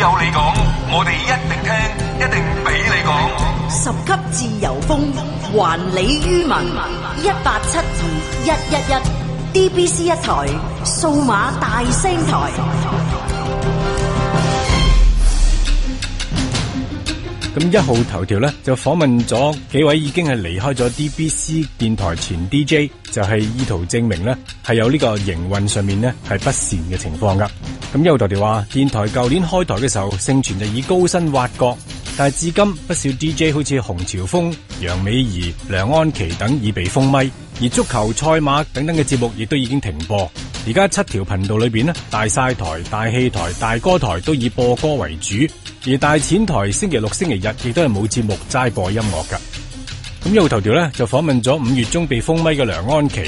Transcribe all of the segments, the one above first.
有你講，我哋一定聽，一定俾你講。十級自由風，還理於民。18721111 DBC 一台，數碼大聲台。咁一號頭條呢，就訪問咗幾位已經係離開咗 DBC 電台前 DJ， 就係意圖證明呢係有呢個營運上面呢係不善嘅情況噶。咁一號頭條話，電台舊年開台嘅時候，盛傳就以高薪挖角，但係至今不少 DJ 好似洪朝豐、楊美儀、梁安琪等已被封咪，而足球、賽馬等等嘅節目亦都已經停播。而家7條頻道裏邊呢，大晒台、大氣台、大歌台都以播歌為主，而大錢台星期六、星期日亦都係冇節目，齋播音樂噶。咁一號頭條呢，就訪問咗5月中被封咪嘅梁安琪，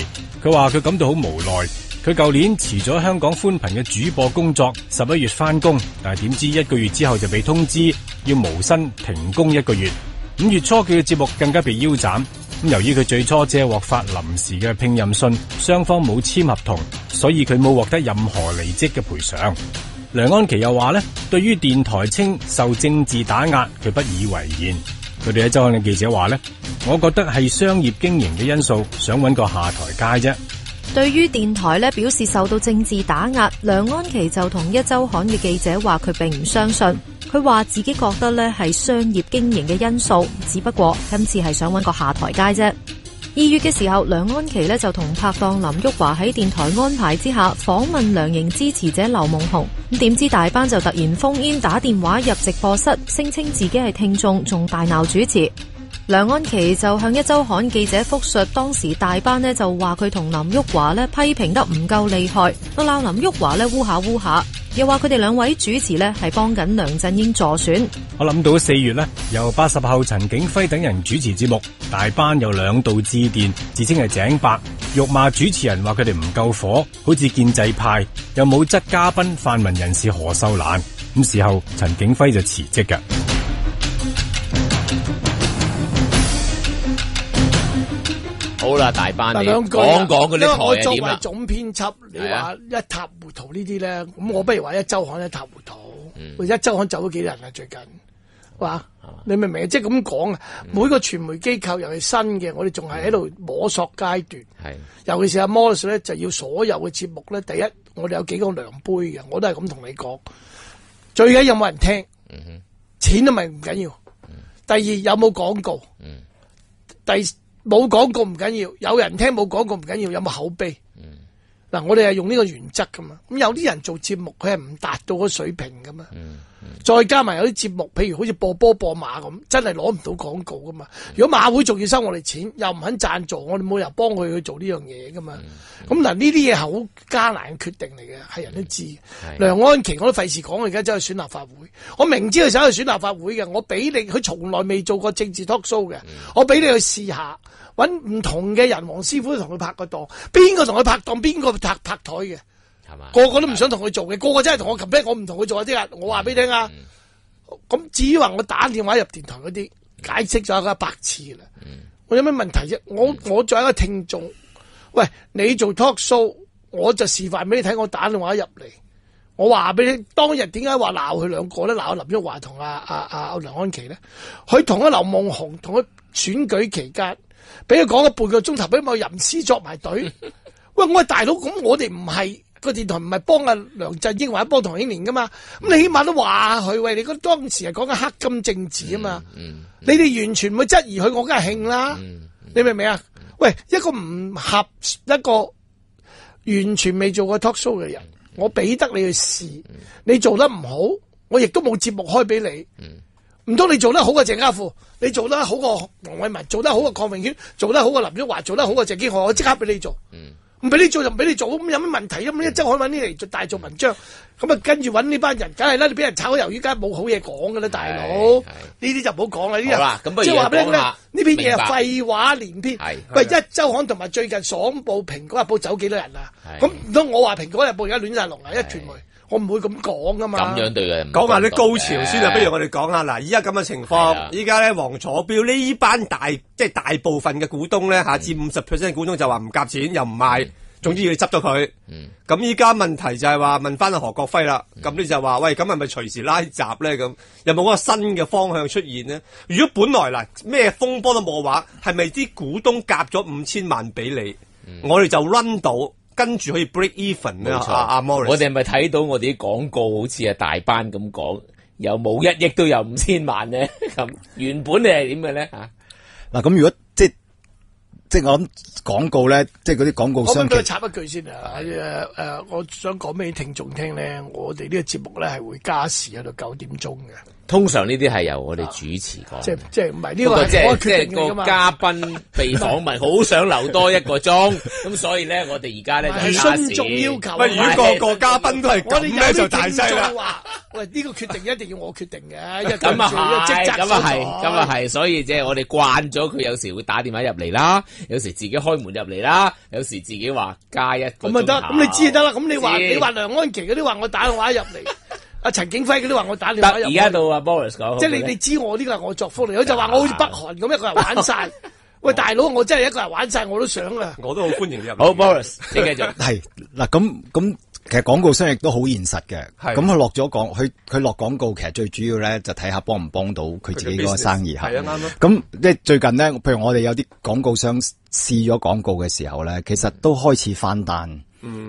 佢話佢感到好無奈，佢舊年辭咗香港寬頻嘅主播工作，11月返工，但係點知1個月之後就被通知要無薪停工1個月。5月初佢嘅節目更加被腰斬。咁由於佢最初只係獲發臨時嘅聘任信，雙方冇簽合同，所以佢冇獲得任何離職嘅賠償。梁安琪又話呢，對於電台稱受政治打壓，佢不以為然。佢哋喺周刊嘅記者話呢，我覺得係商業經營嘅因素，想揾個下台階啫。對於電台呢表示受到政治打壓，梁安琪就同一周刊嘅記者話佢並唔相信。佢話自己覺得呢係商業經營嘅因素，只不過今次係想揾個下台階啫。2月嘅時候，梁安琪呢就同拍檔林旭華喺電台安排之下訪問梁營支持者劉夢熊，咁點知大班就突然封煙打電話入直播室，聲稱自己係聽眾，仲大鬧主持。梁安琪就向一周刊記者複述，當時大班呢就話佢同林旭華呢批評得唔夠厲害，鬧林旭華呢烏下烏下，又話佢哋兩位主持呢係幫緊梁振英助選。我諗到4月呢，由80後陳景輝等人主持節目，大班有2度致電，自稱係井伯，辱罵主持人，話佢哋唔夠火，好似建制派，又冇質嘉賓泛民人士何秀蘭。咁事後陳景輝就辭職㗎。好啦，大班你講講嗰啲台係點啦？因為我作為總編輯，你話一塌糊塗呢啲咧，咁我不如話一周刊一塌糊塗。一周刊走咗幾人啊？最近話你明唔明？即係咁講啊！每個傳媒機構尤其新嘅，我哋仲係喺度摸索階段。係，尤其是阿 Morris 咧，就要所有嘅節目咧，第一我哋有幾個量杯嘅，我都係咁同你講。最緊要有冇人聽？錢都咪唔緊要。第二有冇廣告？冇廣告唔緊要，有人聽冇廣告唔緊要，有冇口碑？嗱，我哋係用呢個原則噶嘛。咁有啲人做節目，佢係唔達到嗰水平噶嘛。再加埋有啲節目，譬如好似播波播馬咁，真係攞唔到廣告噶嘛。如果馬會仲要收我哋錢，又唔肯贊助，我哋冇理由幫佢去做呢樣嘢噶嘛。咁嗱，呢啲嘢係好艱難決定嚟嘅，係人都知。梁安琪我都費事講，我而家走去選立法會，我明知佢走去選立法會嘅，我俾你，佢從來未做過政治 talk show 嘅，我俾你去試下。揾唔同嘅人，黃師傅都同佢拍個檔，邊個同佢拍檔，邊個拍台嘅，係嘛？個個都唔想同佢做嘅，個個真係同我compete，我唔同佢做啊！即係我話俾你聽啊，咁至於話我打電話入電台嗰啲，解釋咗100次啦。我有咩問題啫？我作為一個聽眾，喂，你做 talk show，我就示範俾你睇，我打電話入嚟，我話俾你，當日點解話鬧佢兩個咧？鬧林旭華同阿梁安琪咧？佢同阿劉夢熊同佢選舉期間。俾佢講咗半個鐘頭，俾我吟詩作埋隊。喂，我係大佬，咁我哋唔係個電台，唔係幫阿梁振英或者幫唐英年噶嘛？咁你起碼都話佢，喂，你當時係講緊黑金政治啊嘛？你哋完全唔會質疑佢，我梗係興啦。你明唔明啊？喂，一個唔合一個完全未做過 talk show 嘅人，我俾得你去試，你做得唔好，我亦都冇節目開俾你。唔通你做得好過鄭家富，你做得好過黃偉文，做得好過鄺永軒，做得好過林旭華，做得好過鄭經翰，我即刻俾你做。唔俾你做就唔俾你做，咁有咩問題？咁一周可以揾呢嚟做大做文章，咁啊跟住揾呢班人，梗係啦！你俾人炒魷魚，梗係冇好嘢講噶啦，大佬。呢啲就唔好講啦，呢啲即係話俾你聽，呢篇嘢係廢話連篇。喂，一周刊同埋最近爽報、蘋果日報走幾多人啊？咁唔通我話蘋果日報而家亂晒龍啊？一傳媒。我唔會咁講噶嘛。咁樣對嘅，講下啲高潮先啊！不如我哋講下嗱，依家咁嘅情況，依家咧黃楚標呢班大部分嘅股東咧嚇佔50%嘅股東就話唔夾錢又唔賣，總之要你執咗佢。咁依家問題就係話問翻阿何國輝啦，咁你就話喂，咁係咪隨時拉閘咧？咁有冇嗰個新嘅方向出現呢？如果本來嗱咩風波都冇話，係咪啲股東夾咗5000萬俾你，我哋就 run 到，跟住可以 break even 咧？阿 Morris， 我哋咪睇到我哋啲廣告好似係大班咁講，有冇1億都有5000萬咧？咁原本你係點嘅咧？嗱，咁如果即係我諗廣告咧，即係嗰啲廣告商。我插一句先啊！我想講俾聽眾聽咧，我哋呢個節目咧係會加時喺度9點鐘嘅。通常呢啲係由我哋主持講，即係唔係呢個係我決定㗎嘛？個嘉賓被訪問好想留多1個鐘，咁所以咧，我哋而家咧就遵從要求。喂，如果個嘉賓都係咁咧，就大劑啦。喂，呢個決定一定要我決定嘅，咁啊係，咁啊係，所以即係我哋慣咗佢有時會打電話入嚟啦，有時自己開門入嚟啦，有時自己話加1個鐘頭。咁咪得，咁你知就得啦。咁你話梁安琪嗰啲話我打電話入嚟。阿陳景輝嗰啲話我打電話入，而家到阿 Boris 講，即係你知我呢個係我作風嚟，佢就話我好似北韓咁一個人玩晒。喂，大佬，我真係一個人玩晒，我都想啊！我都好歡迎你入。好 ，Boris，你繼續。係嗱，咁其實廣告商亦都好現實嘅。咁佢落咗佢落廣告，其實最主要咧就睇下幫唔幫到佢自己嗰個生意。係啊，啱咯。咁即係最近咧，譬如我哋有啲廣告商試咗廣告嘅時候咧，其實都開始翻單。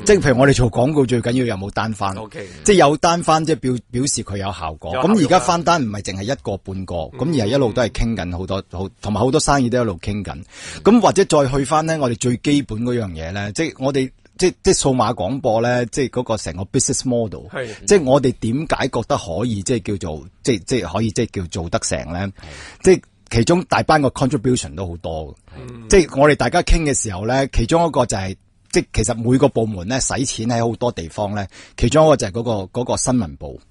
即係譬如我哋做廣告最緊要有冇單翻，即係有單翻，即係表示佢有效果。咁而家翻單唔係淨係一個半個，咁而係一路都係傾緊好多同埋好多生意都一路傾緊。咁或者再去翻咧，我哋最基本嗰樣嘢咧，即係我哋即係數碼廣播咧，即係嗰個成個 business model，即係我哋點解覺得可以即係叫做即係可以即係叫做得成咧？即係其中大班個 contribution 都好多。即係我哋大家傾嘅時候咧，其中一個就係。即係其實每個部門咧使錢喺好多地方咧，其中一個就係嗰個新聞部，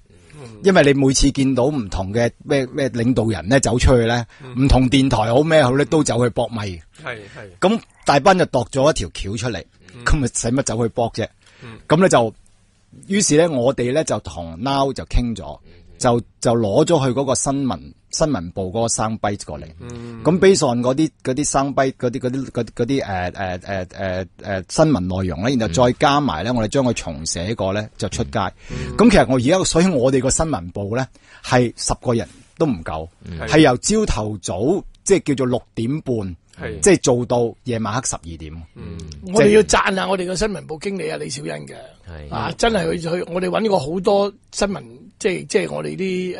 因為你每次見到唔同嘅咩領導人咧走出去咧，唔同電台好咩好咧都走去搏咪，咁大班就度咗一條橋出嚟，咁咪使乜走去搏啫？咁咧就，於是咧我哋咧就同 Now 就傾咗，就攞咗去嗰個新聞部嗰個生幣過嚟，咁 based on 嗰啲生幣嗰啲新聞內容咧，然後再加埋咧，我哋將佢重寫過咧就出街。咁其實我而家，所以我哋個新聞部咧係10個人都唔夠，係由朝頭早即係叫做6點半。即係做到夜晚黑12點。我哋要讚下我哋個新聞部經理啊李小欣嘅，真係去我哋揾過好多新聞，即係我哋啲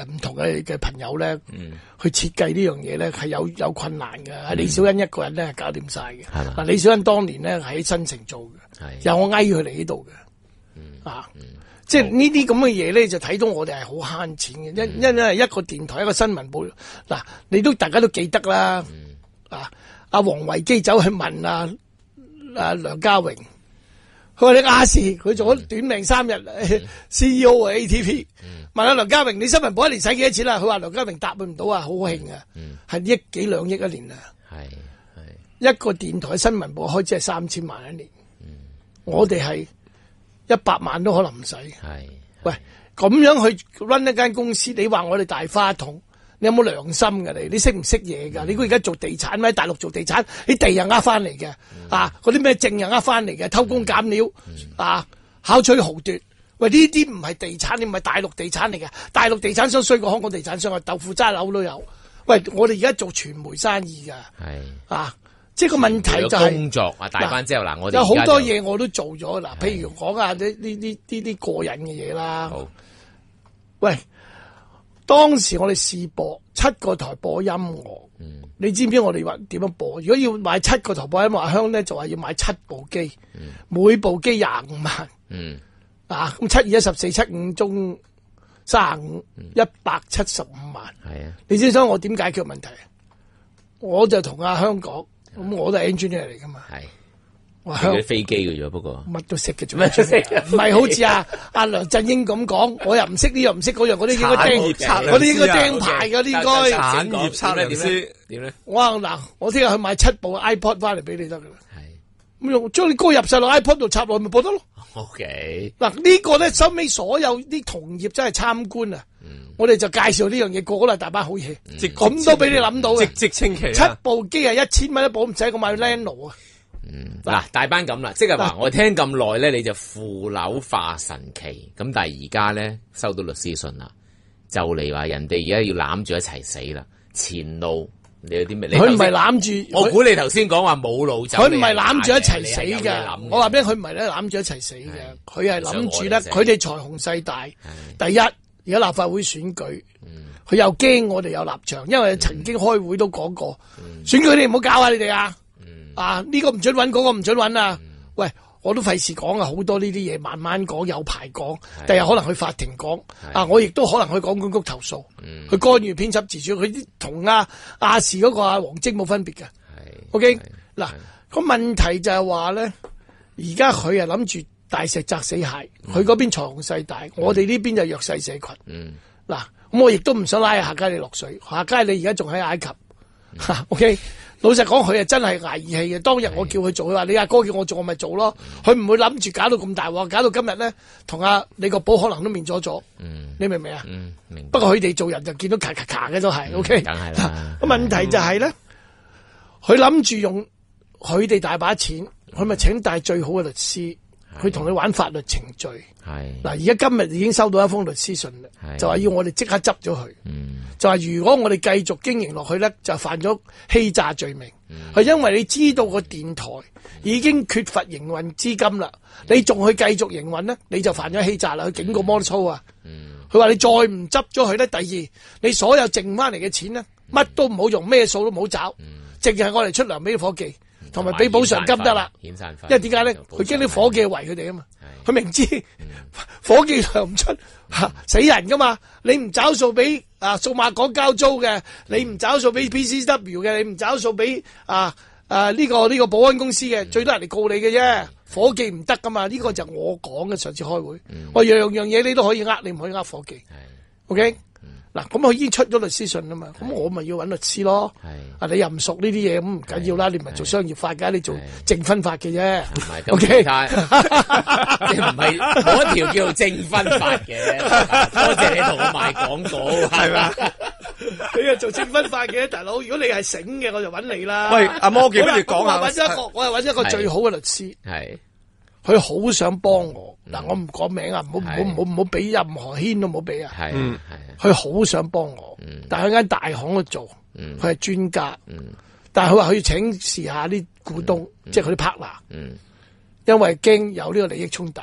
唔同嘅朋友咧，去設計呢樣嘢咧係有困難嘅。李小欣一個人咧係搞掂晒嘅。嗱，李小欣當年咧喺新城做嘅，由我嗌佢嚟呢度嘅，即係呢啲咁嘅嘢咧，就睇到我哋係好慳錢嘅。因為一個電台一個新聞部，嗱，你都大家都記得啦。阿王維基走去問梁家榮，佢話你亞視佢做咗短命3日CEO 啊 ATP，問阿梁家榮你新聞部一年使幾多錢啦？佢話梁家榮答佢唔到啊，好興啊，係1億幾2億一年啊，一個電台新聞部開支係3000萬一年，我哋係100萬都可能唔使。喂，咁樣去 run 一間公司，你話我哋大花筒？你有冇良心㗎你識唔識嘢㗎？你估而家做地產咩？大陸做地產，啲地又呃翻嚟嘅，嗰啲咩證又呃翻嚟嘅，偷工減料，巧取豪奪。喂，呢啲唔係地產，你唔係大陸地產嚟嘅。大陸地產商衰過香港地產商啊，豆腐渣樓都有。喂，我哋而家做傳媒生意㗎，即係個問題就係工作啊，大班之後嗱，我哋有好多嘢我都做咗嗱，譬如講下呢過癮嘅嘢啦。好，喂。當時我哋試播7個台播音樂，你知唔知我哋話點樣播？如果要買7個台播音樂，阿香咧就話要買7部機，每部機25萬，咁7、2、1、14、7、5中35，175萬。係啊，你知唔知我點解決問題？我就同阿香講，咁我都係 engineer 嚟噶嘛。係。佢飛機嘅啫，不過乜都識嘅，做咩唔係好似阿梁振英咁講，我又唔識呢樣唔識嗰樣，嗰啲應該嗰啲應該釘牌嘅，應該產業策略師點咧？我話嗱，我聽日去買7部 iPod 翻嚟俾你得噶啦。係咁用將你歌入晒落 iPod 度插落咪播得咯。OK。嗱呢個咧收尾所有啲同業真係參觀啊，我哋就介紹呢樣嘢，個個都係大把好嘢，咁都俾你諗到嘅。即清奇。7部機係1000蚊一部，唔使我買 Leno 啊。嗱，大班咁啦，即係話我聽咁耐咧，你就負樓化神奇，咁但係而家咧收到律師信啦，就嚟話人哋而家要攬住一齊死啦，前路你有啲咩？佢唔係攬住，我估你頭先講話冇路走，佢唔係攬住一齊死嘅。我話俾你，佢唔係咧攬住一齊死嘅，佢係諗住咧，佢哋財雄勢大。第一，而家立法會選舉，佢又驚我哋有立場，因為曾經開會都講過，選舉你唔好搞啊，你哋啊！呢個唔准揾，嗰個唔准揾啊！喂，我都費事講啊，好多呢啲嘢慢慢講，有排講，第日可能去法庭講。我亦都可能去廣管局投訴，去干預編輯自主，佢啲同亞視嗰個黃晶冇分別嘅。OK， 嗱，個問題就係話咧，而家佢係諗住大石砸死蟹，佢嗰邊財雄勢大，我哋呢邊就弱勢社群。嗱，咁我亦都唔想拉夏佳理落水，夏佳理而家仲喺埃及。OK。老實講，佢係真係捱義氣嘅。當日我叫佢做，佢話你阿哥叫我做，我咪做咯。佢唔會諗住搞到咁大鑊，搞到今日咧，同李國寶可能都面咗咗。你明唔明啊？明。不過佢哋做人就見到咔咔咔嘅都係 OK。梗係啦。個問題就係咧，佢諗住用佢哋大把錢，佢咪請帶最好嘅律師，去同你玩法律程序。嗱，而家今日已經收到一封律師信啦，就話要我哋即刻執咗佢。就話如果我哋繼續經營落去咧，就犯咗欺詐罪名。係因為你知道個電台已經缺乏營運資金啦，你仲去繼續營運咧，你就犯咗欺詐啦。佢警告摩操啊，佢話你再唔執咗佢咧，第二你所有剩翻嚟嘅錢咧，乜都唔好用，咩數都唔好找，淨係我哋出糧俾啲伙計，同埋俾補償金得啦。因為點解咧？佢驚啲伙計圍佢哋啊嘛。佢明知伙計糧唔出，死人噶嘛。你唔找數俾數碼港交租嘅，你唔找數俾 PCW 嘅，你唔找數俾呢個保安公司嘅，最多人嚟告你嘅啫。伙計唔得噶嘛。呢個就我講嘅，上次開會，我樣樣嘢你都可以你唔可以伙計。OK。嗱，咁佢已經出咗律師信啦嘛，咁我咪要揾律師咯。你又唔熟呢啲嘢，咁唔緊要啦。你唔係做商業法㗎，你做證分法嘅啫。O K， 即係唔係嗰一條叫做證分法嘅。多謝你同我賣廣告，係咪？你係做證分法嘅，大佬。如果你係醒嘅，我就揾你啦。喂，阿摩記不如講下。我係揾一個最好嘅律師。係。佢好想幫我，嗱，我唔講名啊，唔好俾任何牽都唔好俾啊。佢好想幫我，但係佢間大行度做，佢係專家，但係佢話佢要請示下啲股東，即係佢啲 partner，因為驚有呢個利益衝突。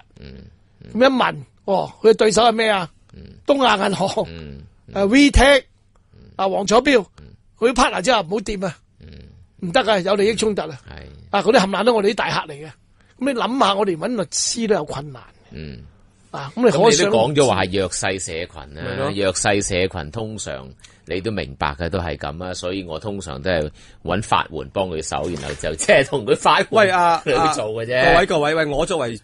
咁一問，佢嘅對手係咩啊？東亞銀行，VTech，黃楚標，佢啲 partner 之後唔好掂啊，唔得啊，有利益衝突啊，嗰啲冚唪唥都我哋啲大客嚟嘅。咁你諗下，我哋揾律師都有困難。咁你都講咗話係弱勢社群啦，弱勢社群通常你都明白嘅，都係咁啊。所以我通常都係揾法援幫佢手，然後就即係同佢法援去做嘅啫。各位，喂，我作為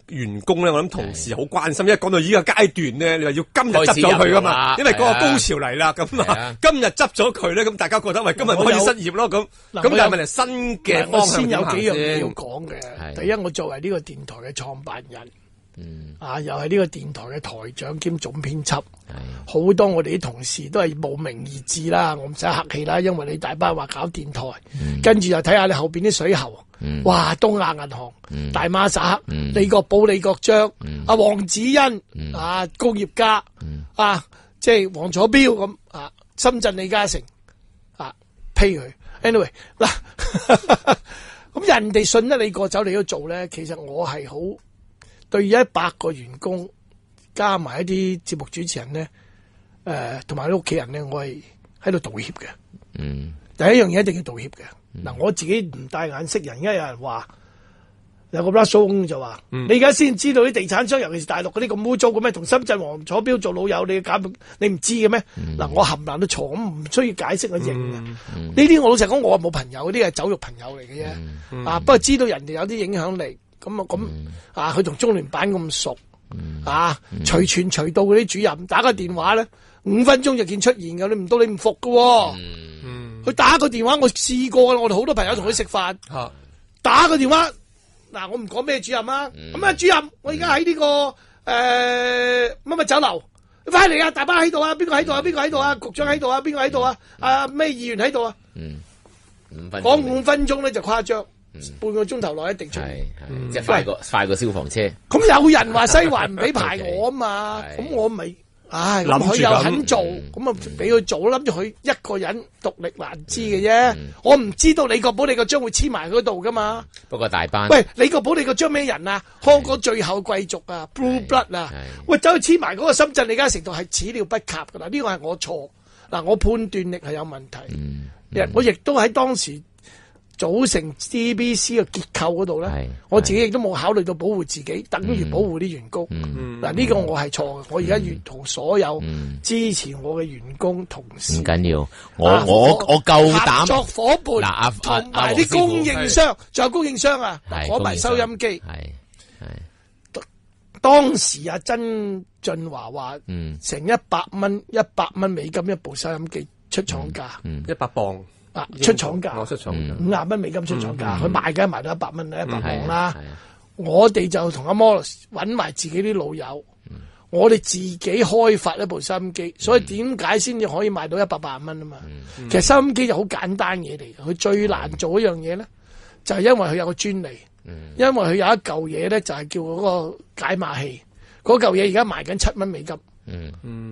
員工咧，我諗同事好關心，因為講到呢個階段咧，你話要今日執咗佢噶嘛，因為嗰個高潮嚟啦，咁啊，今日執咗佢咧，咁大家覺得喂，今日可以失業咯，咁但係問題新嘅方向先有幾樣嘢要講嘅。第一，我作為呢個電台嘅創辦人。又係呢個電台嘅台長兼總編輯，好多我哋啲同事都係慕名而至啦，我唔使客氣啦，因為你大班話搞電台，跟住又睇下你後邊啲水喉，哇，東亞銀行、大孖沙、李國寶、李國章、阿黃子欣、工業家，即係黃楚標咁，深圳李嘉誠，批佢 ，anyway 嗱，咁人哋信得你過走你都做咧，其實我係好。對100個員工加埋一啲節目主持人咧，同埋啲屋企人咧，我係喺度道歉嘅。第一樣嘢一定要道歉嘅。嗱，我自己唔帶眼識人，而家有人話有個 Russell 就話，你而家先知道啲地產商，尤其是大陸嗰啲咁污糟嘅咩，同深圳黃楚標做老友，你唔知嘅咩？嗱，我冚唪唥都錯，咁唔需要解釋我認嘅。呢啲我老實講，我冇朋友，嗰啲係酒肉朋友嚟嘅啫。不過知道人哋有啲影響力。佢同中聯辦咁熟，隨傳隨到嗰啲主任打個電話咧，5分鐘就見出現嘅，你唔到你唔服嘅。佢打個電話，我試過，我哋好多朋友同佢食飯，打個電話，嗱，我唔講咩主任啊，咁啊主任，我而家喺呢個乜酒樓，你快嚟啊，大班喺度啊，邊個喺度啊，邊個喺度啊，局長喺度啊，邊個喺度啊，咩議員喺度啊，講5分鐘咧就誇張。半個鐘頭內一定出現，即係快過消防車。咁有人話西環唔俾排我啊嘛，咁我咪。唉，咁佢又肯做，咁啊俾佢做，諗住佢一個人獨力難支嘅啫。我唔知道李國寶李國章會黐埋嗰度噶嘛。不過大班，喂，李國寶李國章咩人啊？香港最後貴族啊 ，Blue Blood 啊，喂，走去黐埋嗰個深圳李嘉誠度係始料不及噶啦。呢個係我錯，嗱，我判斷力係有問題。我亦都喺當時組成 DBC 嘅結構嗰度咧，我自己亦都冇考慮到保護自己，等於保護啲員工。嗱，呢個我係錯嘅。我而家同所有支持我嘅員工同事，唔緊要，我夠膽合作伙伴，嗱，同埋啲供應商，仲有供應商啊，攞埋收音機。當時阿曾俊華話，成100蚊美金一部收音機出廠價，100磅。出廠價，我出廠50蚊美金出廠價，佢賣梗係賣到100蚊啦，100磅啦。我哋就同阿 Morris 揾埋自己啲老友，我哋自己開發一部收音機，所以點解先至可以賣到180蚊啊嘛？其實收音機就好簡單嘢嚟嘅，佢最難做一樣嘢咧，就係因為佢有個專利，因為佢有一嚿嘢咧，就係叫嗰個解碼器，嗰嚿嘢而家賣緊7蚊美金。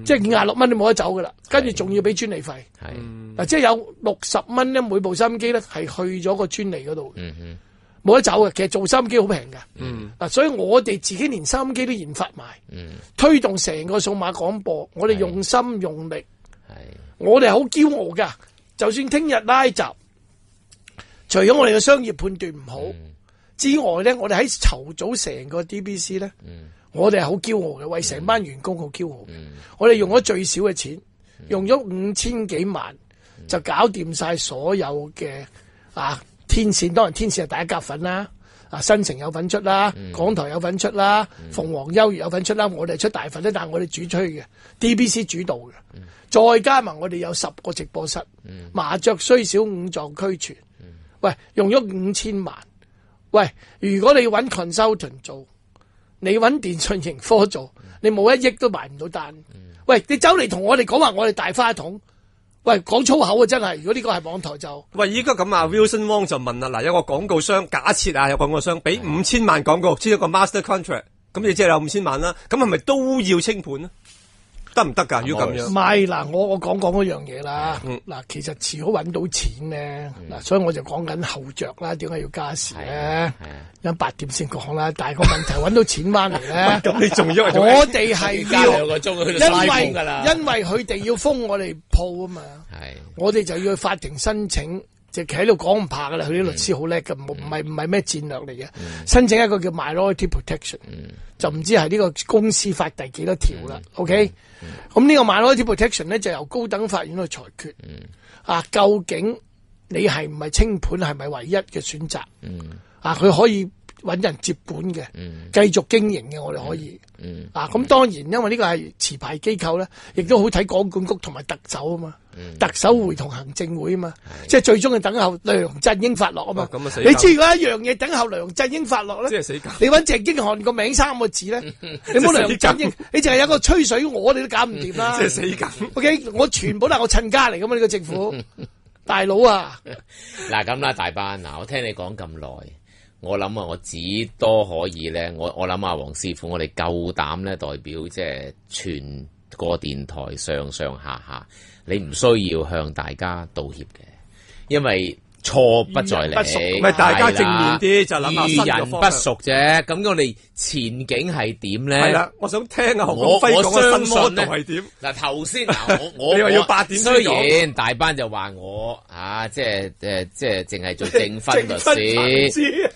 即係56蚊都冇得走噶啦，跟住仲要俾專利費。嗱，即係有60蚊咧，每部收音機咧係去咗個專利嗰度，冇得走嘅。其實做收音機好平㗎。嗱，所以我哋自己連收音機都研發埋，推動成個數碼廣播，我哋用心用力，我哋好驕傲噶。就算聽日拉閘，除咗我哋嘅商業判斷唔好之外咧，我哋喺籌組成個 DBC 咧。我哋係好驕傲嘅，為成班員工好驕傲。我哋用咗最少嘅錢，用咗5000幾萬就搞掂晒所有嘅天線。當然天線係大家夾份啦，新城有份出啦，港台有份出啦，鳳凰優悅有份出啦。我哋出大份咧，但係我哋主吹嘅 DBC 主導嘅，再加埋我哋有10個直播室，麻雀雖小五臟俱全。喂，用咗5000萬。喂，如果你揾 consultant 做。你揾電訊盈科做，你冇1億都買唔到單。喂，你走嚟同我哋講話，我哋大花筒，喂，講粗口啊！真係，如果呢個係網台就，喂，依家咁啊 ，Wilson Wong 就問啦，嗱，有個廣告商，假設啊，有廣告商俾5000萬廣告，簽咗個 master contract，咁你即係有5000萬啦，咁係咪都要清盤呢？得唔得㗎？如果咁樣，唔係嗱，我講嗰樣嘢啦。嗱，其實遲好揾到錢咧，嗱，所以我就講緊後着啦。點解要加時咧？因8點先講啦。但係個問題揾到錢翻嚟咧，咁你仲要我哋係加2個鐘去到曬風㗎啦。因為佢哋要封我哋鋪啊嘛，我哋就要去法庭申請。就企喺度講唔怕噶啦，佢啲律師好叻噶，唔係咩戰略嚟嘅。申請一個叫 minority protection，就唔知係呢個公司法第幾多條啦。OK，咁呢個 minority protection 咧就由高等法院去裁決。究竟你係唔係清盤係咪唯一嘅選擇？佢可以搵人接管嘅，繼續經營嘅，我哋可以。咁當然，因為呢個係持牌機構咧，亦都好睇廣管局同埋特首啊嘛。特首會同行政會啊嘛，即係最終係等候梁振英發落啊嘛。你知如果一樣嘢等候梁振英發落咧，即係死梗。你揾鄭經翰個名3個字咧，你冇梁振英，你淨係有個吹水，我哋都搞唔掂啦。即係死梗。OK，我全部都係我親家嚟噶嘛，呢個政府大佬啊。嗱咁啦，大班嗱，我聽你講咁耐，我諗啊，我只多可以咧，我諗啊，黃師傅，我哋夠膽咧代表即係全個電台上上下下。你唔需要向大家道歉嘅，因為錯不在你，唔係大家正面啲就諗下新嘅方向。遇人不熟啫，咁我哋前景係點咧？係啦，我想聽啊，何國輝講嘅新 model 係點？嗱，頭先我你話要8點先講，雖然大班就話我即係淨係做證婚律師。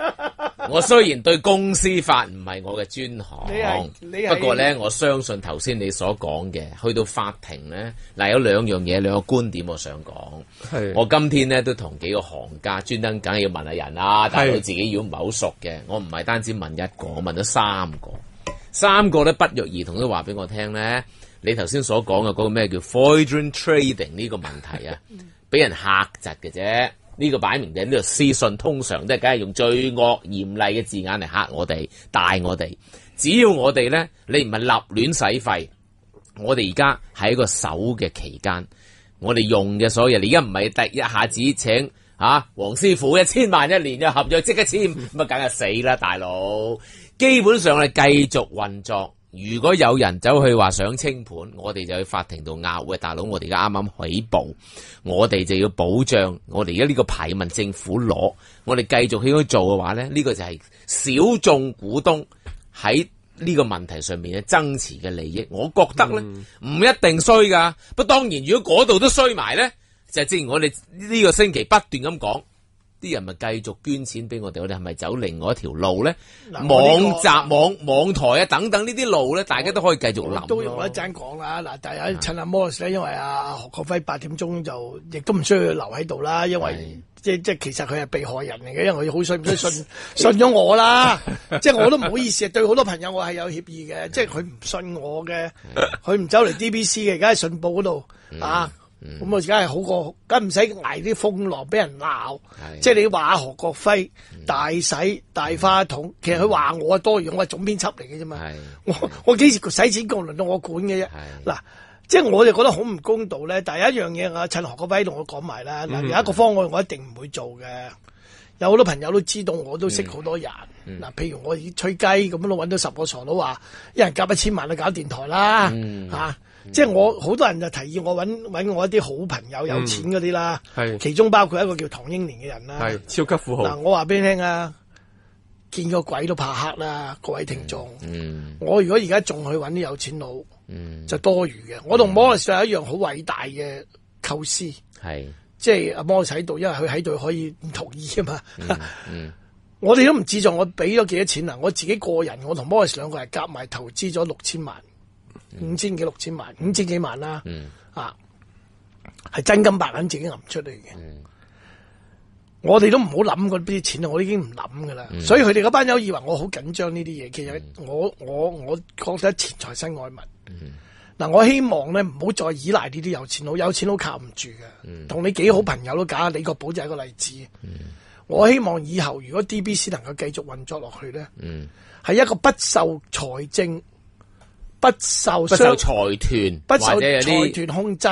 我雖然對公司法唔係我嘅專行，不過咧，我相信頭先你所講嘅，去到法庭咧，嗱有2樣嘢，2個觀點我想講。我今天咧都同幾個行家專登梗係要問下人啦，但係佢自己如果唔係好熟嘅，我唔係單止問1個，我問咗3個咧不約而同都話俾我聽咧，你頭先所講嘅嗰個咩叫 fraudulent trading 呢個問題啊，俾人嚇窒嘅啫。呢個擺明嘅呢個私信，通常都係梗係用最惡嚴厲嘅字眼嚟嚇我哋、帶我哋。只要我哋咧，你唔係立亂使費，我哋而家喺一個守嘅期間，我哋用嘅所有嘢，你而家唔係一下子請黃師傅1000萬1年嘅合約即刻簽，咁啊梗係死啦大佬！基本上係繼續運作。如果有人走去話想清盤，我哋就去法庭度拗嘅，大佬，我哋而家啱啱起步，我哋就要保障我哋而家呢個牌問政府攞，我哋繼續去做嘅話咧，呢個就係小眾股東喺呢個問題上面嘅爭持嘅利益。我覺得咧唔一定衰噶，不過當然如果嗰度都衰埋咧，就正如我哋呢個星期不斷咁講。啲人咪繼續捐錢俾我哋係咪走另外一條路咧？網集、網台啊等等呢啲路咧，大家都可以繼續諗。都用一陣講啦。嗱，但係趁阿 Morris 咧，因為何國輝8點鐘就亦都唔需要留喺度啦，因為即其實佢係被害人嚟嘅，因為佢好信咗我啦。即係我都唔好意思，對好多朋友我係有協議嘅，即係佢唔信我嘅，佢唔走嚟 DBC 嘅，而家喺信報嗰度啊。咁我而家係好過，梗唔使挨啲風浪俾人鬧。即係你話何國輝大洗大花筒，其實佢話我多餘，我係總編輯嚟嘅啫嘛。我幾時使錢過輪到我管嘅啫？嗱，即係我就覺得好唔公道咧。但係有一樣嘢啊，趁何國輝同我講埋啦。嗱，有一個方案我一定唔會做嘅。有好多朋友都知道，我都識好多人。嗱，譬如我吹雞咁樣都揾到10個傻佬話，一人夾1000萬去搞電台啦，即係我好多人就提議我揾我一啲好朋友有錢嗰啲啦，其中包括一個叫唐英年嘅人啦，超級富豪。嗱，我話俾你聽啊，見個鬼都怕黑啦，各位聽眾。我如果而家仲去揾啲有錢佬，就多餘嘅。我同摩里斯有一樣好偉大嘅構思，即係阿摩里斯喺度，因為佢喺度可以唔同意啊嘛。我哋都唔自在，我俾咗幾多錢啊？我自己個人，我同摩里斯兩個人夾埋投資咗6000萬。5000幾6000萬，5000幾萬啦，係真金白銀自己揞出嚟嘅。我哋都唔好諗嗰啲錢啊，我已經唔諗噶啦。所以佢哋嗰班友以為我好緊張呢啲嘢，其實我覺得錢財身外物。嗱，我希望咧唔好再依賴呢啲有錢佬，有錢佬靠唔住嘅。同你幾好朋友都假，李國寶就係一個例子。我希望以後如果 DBC 能夠繼續運作落去咧，係一個不受財政。不受財團控制，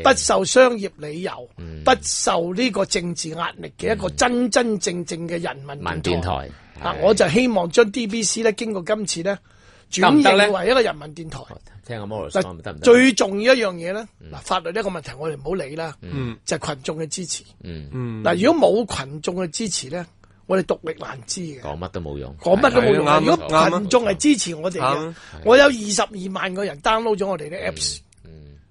不受商業理由，不受呢個政治壓力嘅一個真真正正嘅人民電台。我就希望將 DBC 咧經過今次咧轉型為一個人民電台。聽阿 Morris 講得唔得？最重要一樣嘢咧，嗱，法律呢個問題我哋唔好理啦，就係群眾嘅支持。嗱，如果冇群眾嘅支持咧，我哋獨力難支嘅，講乜都冇用。如果群眾係支持我哋嘅，我有22萬個人 download 咗我哋啲 apps。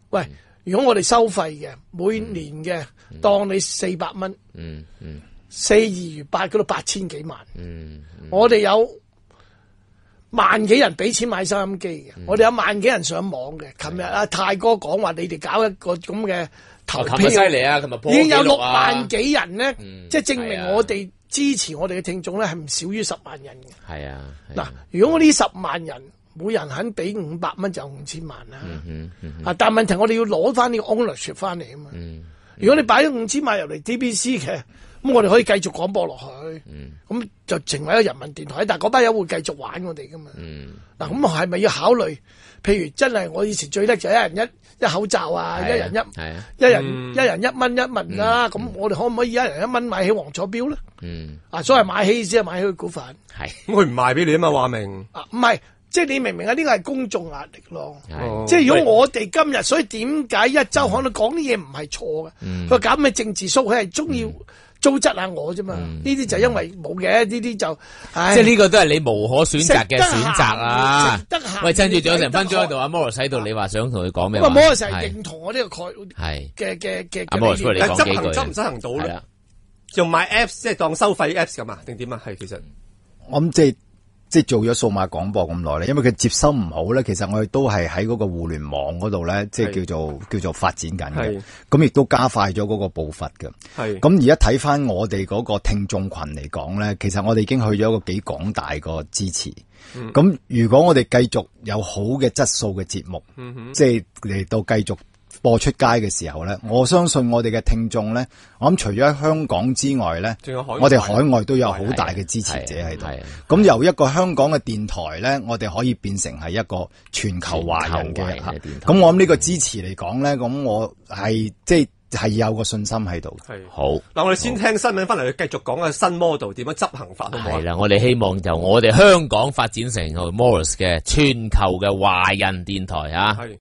喂，如果我哋收費嘅，每年嘅當你400蚊，4、2、8嗰度8000幾萬。我哋有萬幾人俾錢買收音機嘅，我哋有萬幾人上網嘅。琴日阿泰哥講話，你哋搞一個咁嘅投票，犀利啊！已經有6萬幾人咧，即係證明我哋。支持我哋嘅聽眾咧係唔少於10萬人嘅。嗱，如果我呢10萬人每人肯俾500蚊，就5000萬啦。但係問題我哋要攞翻呢個 ownership 翻嚟啊嘛。如果你擺咗5000萬入嚟 DBC 嘅，咁我哋可以繼續廣播落去。咁就成為一個人民電台，但係嗰班友會繼續玩我哋噶嘛。嗱，咁係咪要考慮？譬如真係我以前最叻就一人一口罩啊，一人1蚊1問啦。咁我哋可唔可以一人1蚊買起黃楚標咧？所謂買起先係買起佢股份。咁佢唔賣俾你啊嘛，話明。唔係，即係你明唔明啊？呢個係公眾壓力咯。即係如果我哋今日，所以點解一周可能講啲嘢唔係錯嘅？佢搞咩政治 show，佢係中意糟質下我啫嘛。呢啲就因為冇嘅，呢啲就即係呢個都係你無可選擇嘅選擇啊！喂，趁住仲有成分鐘喺度，阿 Morris 喺度，你話想同佢講咩？Morris 成日認同我呢個概念嘅阿 Morris 你講幾句？執唔執行到咧？用買 apps 即係當收費 apps 咁啊？定點啊？係其實我諗即係做咗數碼廣播咁耐咧，因為佢接收唔好咧，其實我哋都係喺嗰個互聯網嗰度咧，即係叫做發展緊嘅。咁亦都加快咗嗰個步伐嘅。咁而家睇翻我哋嗰個聽眾群嚟講咧，其實我哋已經去咗一個幾廣大個支持。咁如果我哋繼續有好嘅質素嘅節目，即係嚟到繼續播出街嘅時候咧，我相信我哋嘅聽眾咧，我諗除咗喺香港之外咧，我哋海外都有好大嘅支持者喺度。咁由一個香港嘅電台咧，我哋可以變成係一個全球華人嘅。咁我諗呢個支持嚟講咧，咁我係即係係有個信心喺度。係好嗱，我哋先聽新聞翻嚟，繼續講嘅新 model 點樣執行法，好唔好？係啦，我哋希望就我哋香港發展成個 Morris 嘅全球嘅華人電台啊。係。